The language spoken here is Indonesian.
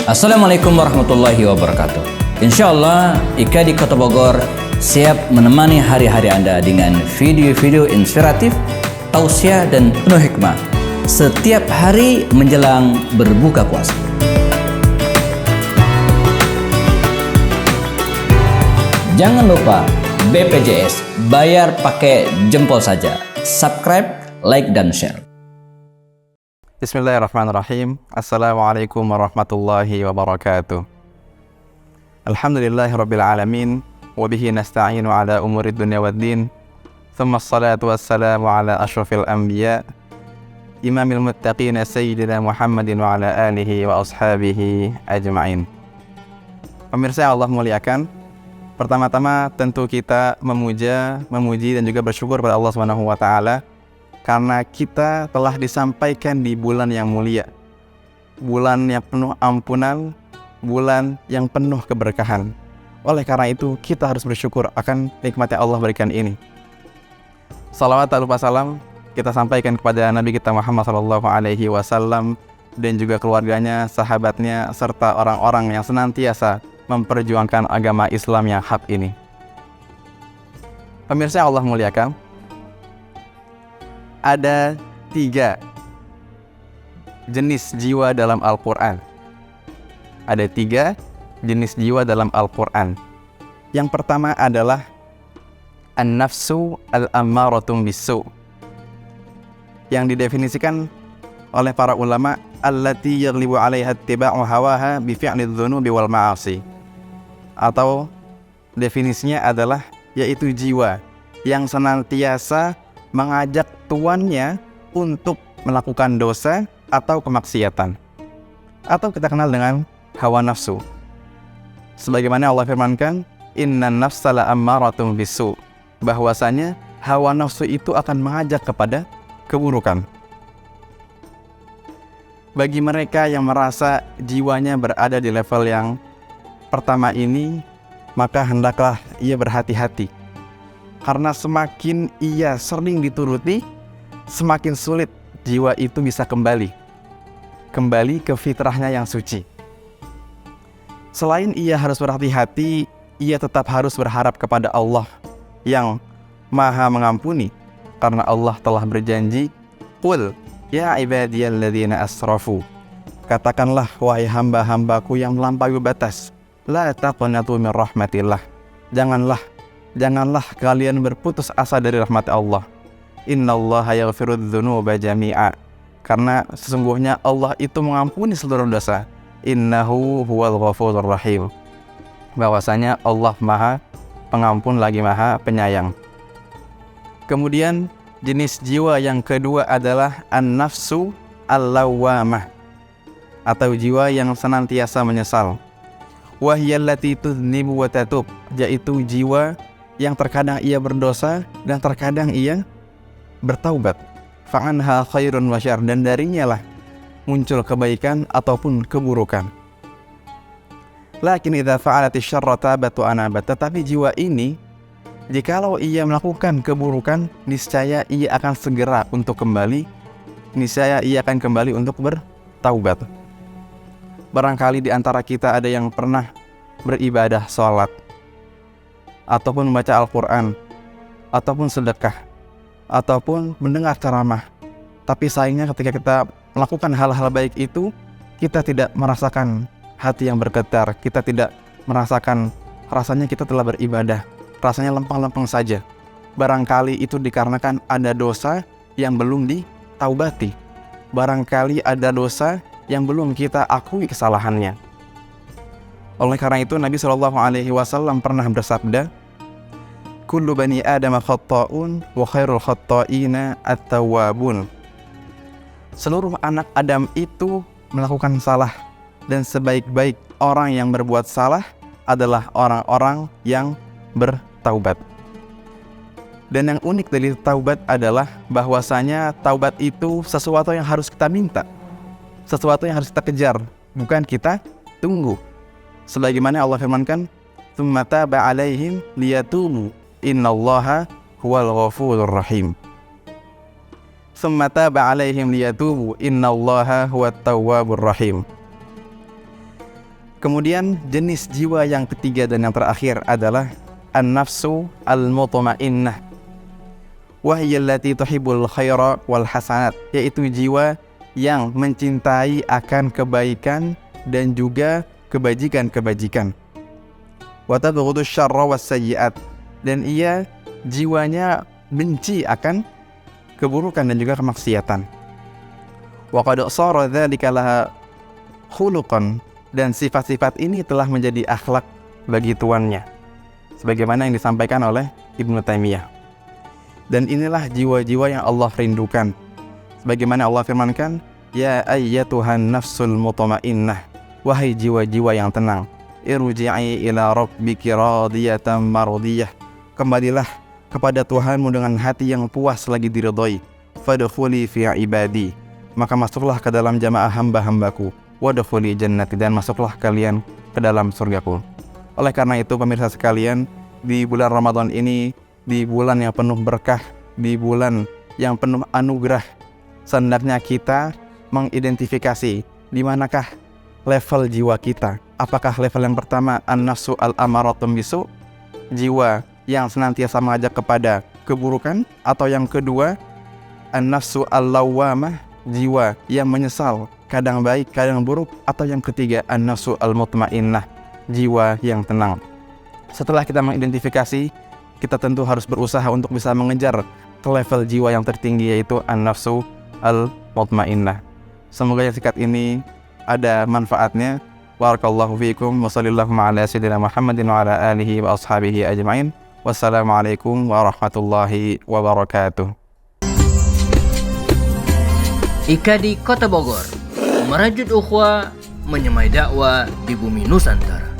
Assalamualaikum warahmatullahi wabarakatuh. Insya Allah IKA di Kota Bogor siap menemani hari-hari Anda dengan video-video inspiratif, tausiah dan penuh hikmah setiap hari menjelang berbuka puasa. Jangan lupa BPJS, bayar pakai jempol saja. Subscribe, like, dan share. Bismillahirrahmanirrahim. Assalamualaikum warahmatullahi wabarakatuh. Alhamdulillahirabbil alamin wa bihi nasta'inu ala umuri dunya waddin. Tsumma assalatu wassalamu ala asyrafil anbiya imamil muttaqin sayyidina Muhammadin wa ala alihi wa ashabihi ajma'in. Pemirsa yang Allah muliakan, pertama-tama tentu kita memuji dan juga bersyukur pada Allah Subhanahu wa taala karena kita telah disampaikan di bulan yang mulia, bulan yang penuh ampunan, bulan yang penuh keberkahan. Oleh karena itu, kita harus bersyukur akan nikmat yang Allah berikan ini. Salawat tak lupa salam kita sampaikan kepada Nabi kita Muhammad SAW dan juga keluarganya, sahabatnya, serta orang-orang yang senantiasa memperjuangkan agama Islam yang hak ini. Pemirsa yang Allah muliakan, ada 3 jenis jiwa dalam Al-Quran. Ada 3 jenis jiwa dalam Al-Quran. Yang pertama adalah an-nafsu al-ammaratum bisu', yang didefinisikan oleh para ulama allati yaghlibu 'alaiha ittiba'u hawaha bi fi'li dzunubi wal ma'asi. Atau definisinya adalah yaitu jiwa yang senantiasa mengajak tuannya untuk melakukan dosa atau kemaksiatan, atau kita kenal dengan hawa nafsu. Sebagaimana Allah firmankan, innan nafsa la'ammaratun bisu', bahwasanya hawa nafsu itu akan mengajak kepada keburukan. Bagi mereka yang merasa jiwanya berada di level yang pertama ini, maka hendaklah ia berhati-hati. Karena semakin ia sering dituruti, semakin sulit jiwa itu bisa kembali ke fitrahnya yang suci. Selain ia harus berhati-hati, ia tetap harus berharap kepada Allah yang Maha Mengampuni, karena Allah telah berjanji, "Qul ya ibadiyalladzina asrafu." Katakanlah wahai hamba-hambaku yang melampaui batas, la taqnatu min rahmatillah. Janganlah kalian berputus asa dari rahmat Allah. Innallaha yaghfirudz dzunuba jami'a. Karena sesungguhnya Allah itu mengampuni seluruh dosa. Innahu huwal ghafurur rahim. Bahwasanya Allah Maha Pengampun lagi Maha Penyayang. Kemudian jenis jiwa yang kedua adalah an-nafsu al-lawwamah, atau jiwa yang senantiasa menyesal. Wahiyallati tudnibu wa tatub, yaitu jiwa yang terkadang ia berdosa dan terkadang ia bertaubat. Fa'anha khairun wa syarr, dan darinya lah muncul kebaikan ataupun keburukan. Lakin idza fa'alatish syarra tabat wa anabat, tetapi jiwa ini jikalau ia melakukan keburukan, niscaya ia akan segera untuk kembali, niscaya ia akan kembali untuk bertaubat. Barangkali di antara kita ada yang pernah beribadah sholat, ataupun membaca Al-Quran, ataupun sedekah, ataupun mendengar ceramah. Tapi sayangnya ketika kita melakukan hal-hal baik itu, kita tidak merasakan hati yang bergetar, kita tidak merasakan rasanya kita telah beribadah, rasanya lempeng-lempeng saja. Barangkali itu dikarenakan ada dosa yang belum ditaubati, barangkali ada dosa yang belum kita akui kesalahannya. Oleh karena itu Nabi SAW pernah bersabda, kullu bani Adam khatta'un wa khairul khatta'ina at-tawwabun. Seluruh anak Adam itu melakukan salah, dan sebaik-baik orang yang berbuat salah adalah orang-orang yang bertaubat. Dan yang unik dari taubat adalah bahwasanya taubat itu sesuatu yang harus kita minta, sesuatu yang harus kita kejar, bukan kita tunggu. Sebagaimana Allah firmankan, "Tsumma taba 'alaihim liyatubu, innallaha huwal ghafurur rahim." Tsumma taba 'alaihim liyatubu, innallaha huwat tawwabur rahim. Kemudian jenis jiwa yang ketiga dan yang terakhir adalah an-nafsu al-mutmainnah wa hiya allati tuhibbul khaira wal hasanat, yaitu jiwa yang mencintai akan kebaikan dan juga kebajikan-kebajikan. Wa tabghudu syarra was sayyi'at, dan ia jiwanya benci akan keburukan dan juga kemaksiatan. Wa qad sara dzalika laha khuluqan, dan sifat-sifat ini telah menjadi akhlak bagi tuannya, sebagaimana yang disampaikan oleh Ibnu Taimiyah. Dan inilah jiwa-jiwa yang Allah rindukan, sebagaimana Allah firmankan, ya ayyatuhan nafsul mutmainnah, wahai jiwa-jiwa yang tenang, irji'i ila rabbiki radiyatan mardiyah, kembalilah kepada Tuhanmu dengan hati yang puas lagi diridhoi. Fadkhuli fi ibadi, maka masuklah ke dalam jamaah hamba-hambaku. Wadkhuli jannati, dan masuklah kalian ke dalam surgaku. Oleh karena itu pemirsa sekalian, di bulan Ramadan ini, di bulan yang penuh berkah, di bulan yang penuh anugerah, hendaknya kita mengidentifikasi di manakah level jiwa kita. Apakah level yang pertama an-nafsu al-amaratum bisu, jiwa yang senantiasa mengajak kepada keburukan, atau yang kedua an-nafsu al-lawwamah, jiwa yang menyesal, kadang baik kadang buruk, atau yang ketiga an-nafsu al-mutmainnah, jiwa yang tenang. Setelah kita mengidentifikasi, kita tentu harus berusaha untuk bisa mengejar ke level jiwa yang tertinggi, yaitu an-nafsu al-mutmainnah. Semoga yang singkat ini ada manfaatnya. Barakallahu fiikum wa sallallahu ala sayyidina Muhammadin wa ala alihi wa ashabihi ajma'in. Wassalamualaikum warahmatullahi wabarakatuh. IKADI Kota Bogor, merajut ukhuwah, menyemai dakwah di bumi Nusantara.